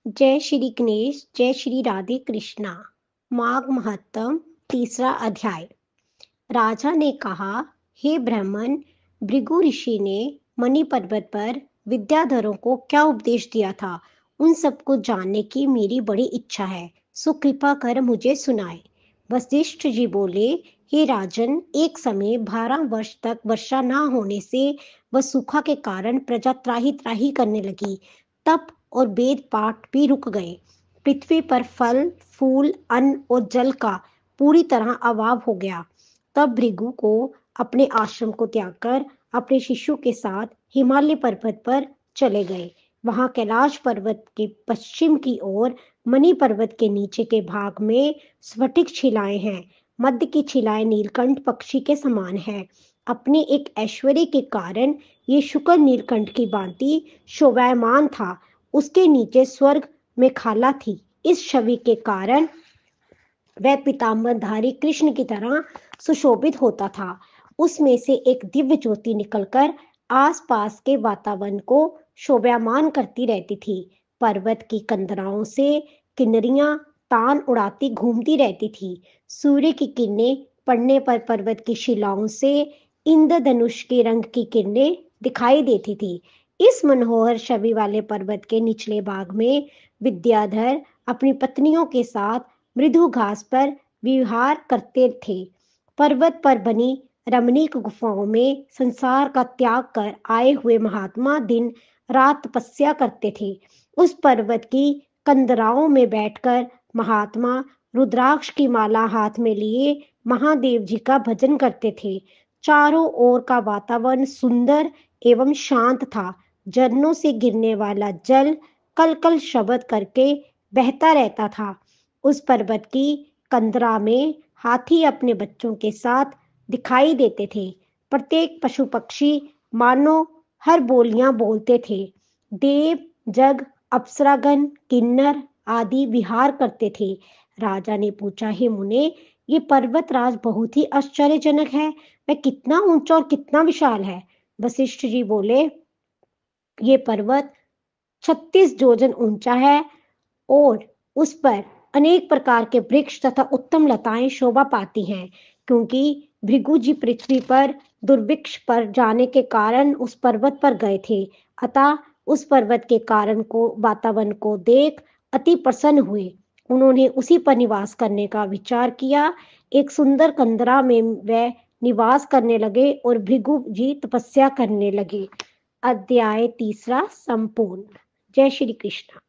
जय श्री गणेश, जय श्री राधे कृष्णा। माघ महत्तम, तीसरा अध्याय। राजा ने कहा, हे ब्राह्मण, भृगु ऋषि ने मणि पर्वत पर विद्याधरों को क्या उपदेश दिया था, उन सबको जानने की मेरी बड़ी इच्छा है। सो कृपा कर मुझे सुनाए। वशिष्ठ जी बोले, हे राजन, एक समय 12 वर्ष तक वर्षा न होने से व सूखा के कारण प्रजा त्राही त्राही करने लगी। तप और वेद पाठ भी रुक गए। पृथ्वी पर फल, फूल, अन्न और जल का पूरी तरह अभाव हो गया। तब भृगु को अपने आश्रम को त्याग कर अपने शिष्यों के साथ हिमालय पर्वत पर चले गए। वहां कैलाश पर्वत के पश्चिम की ओर मणि पर्वत के नीचे के भाग में स्फटिक शिलाएं हैं। मध्य की शिलाएं नीलकंठ पक्षी के समान है। अपने एक ऐश्वर्य के कारण ये शुक्र नीलकंठ की भांति शोभायमान था। उसके नीचे स्वर्ग में खाला थी। इस छवि के कारण वह पीताम्बरधारी कृष्ण की तरह सुशोभित होता था। उसमें से एक दिव्य ज्योति निकलकर आसपास के वातावरण को शोभायमान करती रहती थी। पर्वत की कंदराओं से किन्नरियां तान उड़ाती घूमती रहती थी। सूर्य की किरणें पड़ने पर पर्वत की शिलाओं से इंद्रधनुष के रंग की किरणें दिखाई देती थी। इस मनोहर छवि वाले पर्वत के निचले भाग में विद्याधर अपनी पत्नियों के साथ मृदु घास पर विहार करते थे। पर्वत पर बनी रमणीक गुफाओं में संसार का त्याग कर आए हुए महात्मा दिन रात तपस्या करते थे। उस पर्वत की कंदराओं में बैठकर महात्मा रुद्राक्ष की माला हाथ में लिए महादेव जी का भजन करते थे। चारों ओर का वातावरण सुंदर एवं शांत था। झरनों से गिरने वाला जल कल कल शब्द करके बहता रहता था। उस पर्वत की कंदरा में हाथी अपने बच्चों के साथ दिखाई देते थे। प्रत्येक पशु पक्षी मानो हर बोलियां बोलते थे। देव, जग, अप्सरागण, किन्नर आदि विहार करते थे। राजा ने पूछा, हे मुने, ये पर्वत राज बहुत ही आश्चर्यजनक है। वह कितना ऊंचा और कितना विशाल है। वशिष्ठ जी बोले, ये पर्वत 36 जोजन ऊंचा है और उस पर अनेक प्रकार के वृक्ष तथा उत्तम लताएं शोभा पाती हैं। क्योंकि भृगु जी पृथ्वी पर दुर्भिक्ष पर जाने के कारण उस पर्वत पर गए थे, अतः उस पर्वत के कारण को वातावरण को देख अति प्रसन्न हुए। उन्होंने उसी पर निवास करने का विचार किया। एक सुंदर कंदरा में वह निवास करने लगे और भृगु जी तपस्या करने लगे। अध्याय तीसरा संपूर्ण। जय श्री कृष्ण।